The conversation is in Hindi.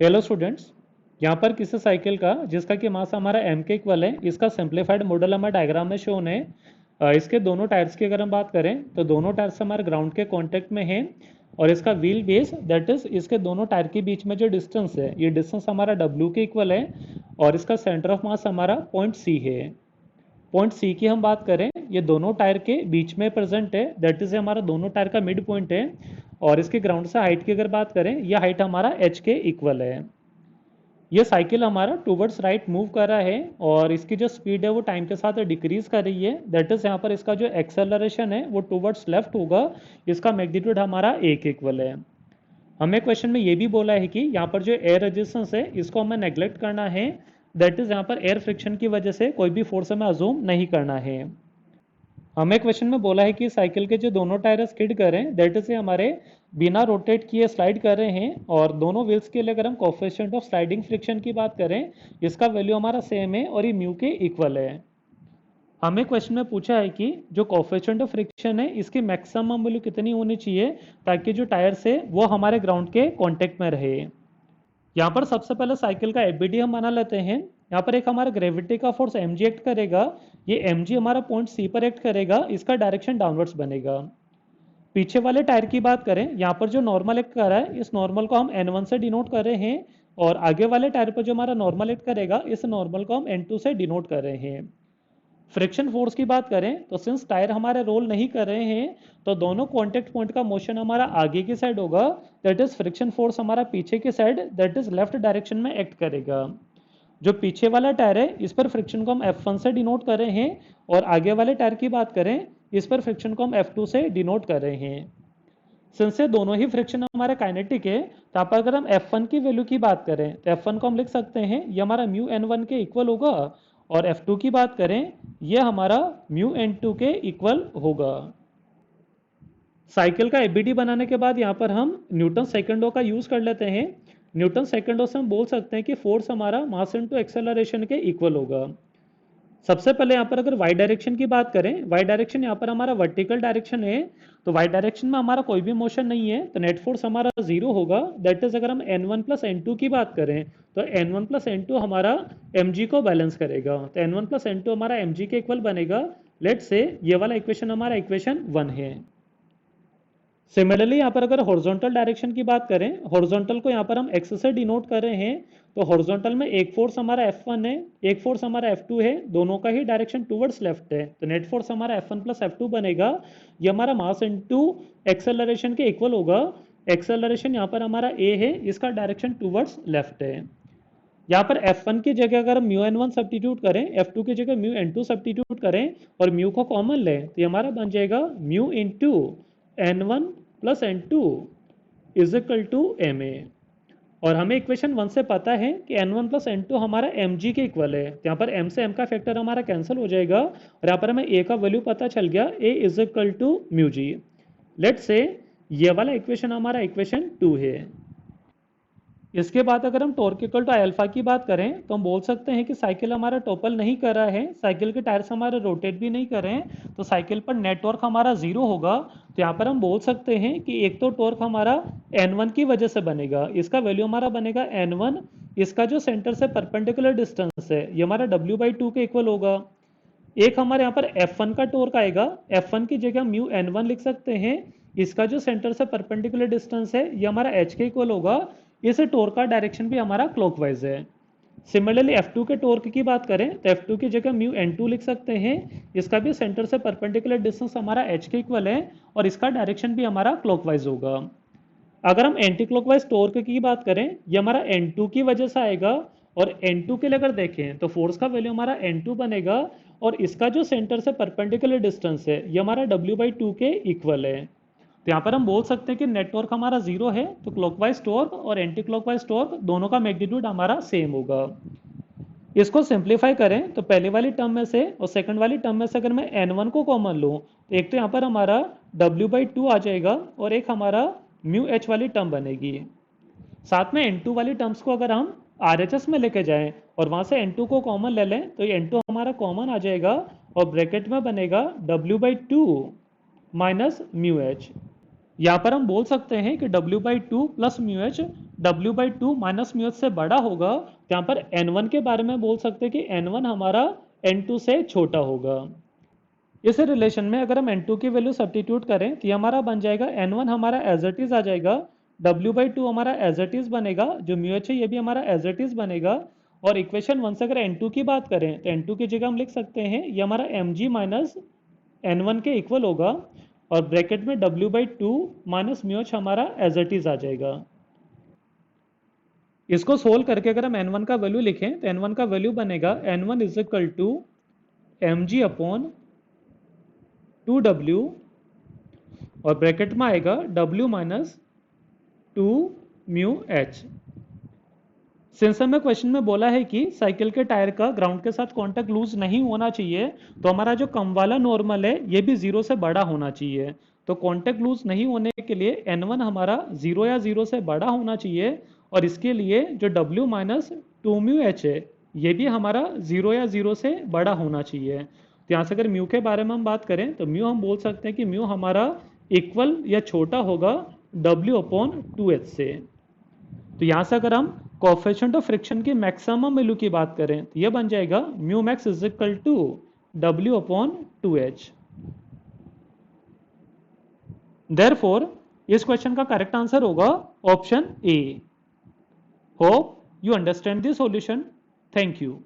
हेलो स्टूडेंट्स, यहाँ पर किसी साइकिल का जिसका कि मास हमारा m के इक्वल है, इसका सिंप्लीफाइड मॉडल हमारे डायग्राम में शोन है। इसके दोनों टायर्स की अगर हम बात करें तो दोनों टायर्स हमारे ग्राउंड के कांटेक्ट में हैं और इसका व्हील बेस दैट इज इसके दोनों टायर के बीच में जो डिस्टेंस है ये डिस्टेंस हमारा w के इक्वल है और इसका सेंटर ऑफ मास हमारा पॉइंट C है। पॉइंट C की हम बात करें, ये दोनों टायर के बीच में प्रेजेंट है, दैट इज हमारा दोनों टायर का मिड पॉइंट है और इसके ग्राउंड से हाइट की अगर बात करें, यह हाइट हमारा h के इक्वल है। ये साइकिल हमारा टूवर्ड्स राइट मूव कर रहा है और इसकी जो स्पीड है वो टाइम के साथ डिक्रीज कर रही है, दैट इज यहाँ पर इसका जो एक्सेलरेशन है वो टूवर्ड्स लेफ्ट होगा। इसका मैग्नीट्यूड हमारा a के इक्वल है। हमें क्वेश्चन में ये भी बोला है कि यहाँ पर जो एयर रेजिस्टेंस है इसको हमें नेग्लेक्ट करना है, दैट इज यहाँ पर एयर फ्रिक्शन की वजह से कोई भी फोर्स हमें अजूम नहीं करना है। हमें क्वेश्चन में बोला है कि साइकिल के जो दोनों टायर स्किड कर रहे हैं, दैट इज हमारे बिना रोटेट किए स्लाइड कर रहे हैं और दोनों व्हील्स के लिए अगर हम कोफिशिएंट ऑफ स्लाइडिंग फ्रिक्शन की बात करें, इसका वैल्यू हमारा सेम है और ये म्यू के इक्वल है। हमें क्वेश्चन में पूछा है कि जो कोफिशिएंट ऑफ फ्रिक्शन है इसकी मैक्सिमम वैल्यू कितनी होनी चाहिए ताकि जो टायर्स है वो हमारे ग्राउंड के कॉन्टेक्ट में रहे। यहाँ पर सबसे पहले साइकिल का एफबीडी हम बना लेते हैं। यहाँ पर एक हमारा ग्रेविटी का फोर्स mg एक्ट करेगा, ये mg हमारा पॉइंट C पर एक्ट करेगा, इसका डायरेक्शन डाउनवर्ड्स बनेगा। पीछे वाले टायर की बात करें, यहाँ पर जो नॉर्मल एक्ट कर रहा है इस नॉर्मल को हम n1 से डिनोट कर रहे हैं और आगे वाले टायर पर जो हमारा नॉर्मल एक्ट करेगा इस नॉर्मल को हम n2 से डिनोट कर रहे हैं। फ्रिक्शन फोर्स की बात करें तो सिंस टायर हमारे रोल नहीं कर रहे हैं तो दोनों कॉन्टेक्ट पॉइंट का मोशन हमारा आगे की साइड होगा, दैट इज फ्रिक्शन फोर्स हमारा पीछे की side that is left direction में एक्ट करेगा। जो पीछे वाला टायर है इस पर फ्रिक्शन को हम F1 से डिनोट कर रहे हैं और आगे वाले टायर की बात करें इस पर फ्रिक्शन को हम F2 से डिनोट कर रहे हैं। सिंस ये दोनों ही फ्रिक्शन हमारे काइनेटिक है तो आप अगर हम F1 की वैल्यू की बात करें तो F1 को हम लिख सकते हैं ये हमारा म्यू n1 के इक्वल होगा और F2 की बात करें ये हमारा म्यू n2 के इक्वल होगा। साइकिल का एबीडी बनाने के बाद यहाँ पर हम न्यूटन सेकंडों का यूज कर लेते हैं। न्यूटन सेकंडों से हम बोल सकते हैं कि फोर्स हमारा मास इनटू एक्सेलरेशन के इक्वल होगा। सबसे पहले यहाँ पर अगर वाई डायरेक्शन की बात करें, वाई डायरेक्शन यहाँ पर हमारा वर्टिकल डायरेक्शन है तो वाई डायरेक्शन में हमारा कोई भी मोशन नहीं है तो नेट फोर्स हमारा जीरो होगा, दैट इज अगर हम n1 प्लस n2 की बात करें तो n1 प्लस n2 हमारा mg को बैलेंस करेगा, तो n1 प्लस n2 हमारा mg के इक्वल बनेगा। लेट से ये वाला इक्वेशन हमारा इक्वेशन 1 है। सिमिलरली यहाँ पर अगर हॉरिजॉन्टल डायरेक्शन की बात करें, हॉरिजॉन्टल को यहाँ पर हम एक्स से डिनोट कर रहे हैं तो हॉरिजॉन्टल में एक फोर्स हमारा F1 है, एक फोर्स हमारा F2 है, दोनों का ही डायरेक्शन टूवर्ड्स लेफ्ट है तो नेट फोर्स हमारा F1 प्लस F2 बनेगा। ये हमारा मास इनटू एक्सेलरेशन के इक्वल होगा। एक्सेलरेशन यहाँ पर हमारा a है, इसका डायरेक्शन टूवर्ड्स लेफ्ट है। यहाँ पर F1 की जगह अगर हम म्यू n1 सब्सटीट्यूट करें, F2 की जगह म्यू n2 सब्सटीट्यूट करें और म्यू को कॉमन लें तो ये हमारा बन जाएगा mu into n1 plus n2 is equal to ma। और हमें इक्वेशन 1 से पता है कि n1 प्लस n2 हमारा mg के इक्वल है, तो यहाँ पर m से m का फैक्टर हमारा कैंसिल हो जाएगा और यहाँ पर हमें a का वैल्यू पता चल गया, a is equal to mu g. Let's say ये वाला इक्वेशन हमारा इक्वेशन 2 है। इसके बाद अगर हम टॉर्क इक्वल टू अल्फा की बात करें तो हम बोल सकते हैं कि साइकिल हमारा टॉपल नहीं कर रहा है, साइकिल के टायर्स हमारे रोटेट भी नहीं कर रहे हैं तो साइकिल पर नेट टॉर्क हमारा जीरो होगा। तो यहाँ पर हम बोल सकते हैं कि एक तो टॉर्क हमारा n1 की वजह से बनेगा, इसका वैल्यू हमारा बनेगा n1, इसका जो सेंटर से परपेंडिकुलर डिस्टेंस है ये हमारा w/2 के इक्वल होगा। एक हमारे यहाँ पर F1 का टॉर्क आएगा, F1 की जगह म्यू n1 लिख सकते हैं, इसका जो सेंटर से परपेंडिकुलर डिस्टेंस है ये हमारा h के इक्वल होगा। इस टॉर्क का डायरेक्शन भी हमारा क्लॉकवाइज है। सिमिलरली F2 के टॉर्क की बात करें तो F2 की जगह म्यू n2 लिख सकते हैं, इसका भी सेंटर से परपेंडिकुलर डिस्टेंस हमारा h के इक्वल है और इसका डायरेक्शन भी हमारा क्लॉकवाइज होगा। अगर हम एंटी क्लॉकवाइज टॉर्क की बात करें ये हमारा n2 की वजह से आएगा और n2 के लिए अगर देखें तो फोर्स का वैल्यू हमारा n2 बनेगा और इसका जो सेंटर से परपेंडिकुलर डिस्टेंस है ये हमारा w/2 के इक्वल है। तो यहाँ पर हम बोल सकते हैं कि नेट टॉर्क हमारा जीरो है तो क्लॉकवाइज टॉर्क और एंटी क्लॉकवाइज टॉर्क दोनों का मैग्नीट्यूड हमारा सेम होगा। इसको सिंप्लीफाई करें तो पहले वाली टर्म में से और सेकंड वाली टर्म में से अगर मैं n1 को कॉमन लूँ तो एक तो यहाँ पर हमारा w/2 आ जाएगा और एक हमारा म्यू h वाली टर्म बनेगी। साथ में n2 वाली टर्म्स को अगर हम RHS में लेके जाएं और वहां से n2 को कॉमन ले लें तो ये n2 हमारा कॉमन आ जाएगा और ब्रैकेट में बनेगा w/2 माइनस म्यू h। यहाँ पर हम बोल सकते हैं कि W/2 plus mu H W/2 minus mu H से बड़ा होगा, तो यहाँ पर N1 के बारे में बोल सकते हैं कि N1 हमारा N2 से छोटा होगा। इस रिलेशन में अगर हम N2 की वैल्यू सब्स्टिट्यूट करें तो ये हमारा बन जाएगा N1 हमारा एज इट इज आ जाएगा, W/2 हमारा एज इट इज बनेगा, जो म्यू एच है ये भी हमारा एज इट इज बनेगा। और इक्वेशन 1 से अगर N2 की बात करें तो N2 की जगह हम लिख सकते हैं ये हमारा mg माइनस N1 के इक्वल होगा, और ब्रैकेट में W/2 माइनस म्यू एच हमारा एज इट इज आ जाएगा। इसको सोल्व करके अगर हम N1 का वैल्यू लिखें तो N1 का वैल्यू बनेगा N1 is equal to mg upon 2W, और ब्रैकेट में आएगा W minus 2 mu H. Since हमें क्वेश्चन में बोला है कि साइकिल के टायर का ग्राउंड के साथ कांटेक्ट लूज नहीं होना चाहिए, तो हमारा जो कम वाला नॉर्मल है ये भी 0 से बड़ा होना चाहिए। तो कांटेक्ट लूज नहीं होने के लिए N1 हमारा 0 या 0 से बड़ा होना चाहिए, और इसके लिए जो W माइनस 2 म्यू एच है ये भी हमारा 0 या 0 से बड़ा होना चाहिए। तो यहाँ से अगर म्यू के बारे में हम बात करें तो म्यू हम बोल सकते हैं कि म्यू हमारा इक्वल या छोटा होगा W अपॉन 2H से। तो यहाँ से अगर हम कोएफिशिएंट ऑफ फ्रिक्शन की मैक्सिमम वैल्यू की बात करें तो ये बन जाएगा mu max is equal to W upon 2H। Therefore इस क्वेश्चन का करेक्ट आंसर होगा option A. Hope you understand the solution. Thank you.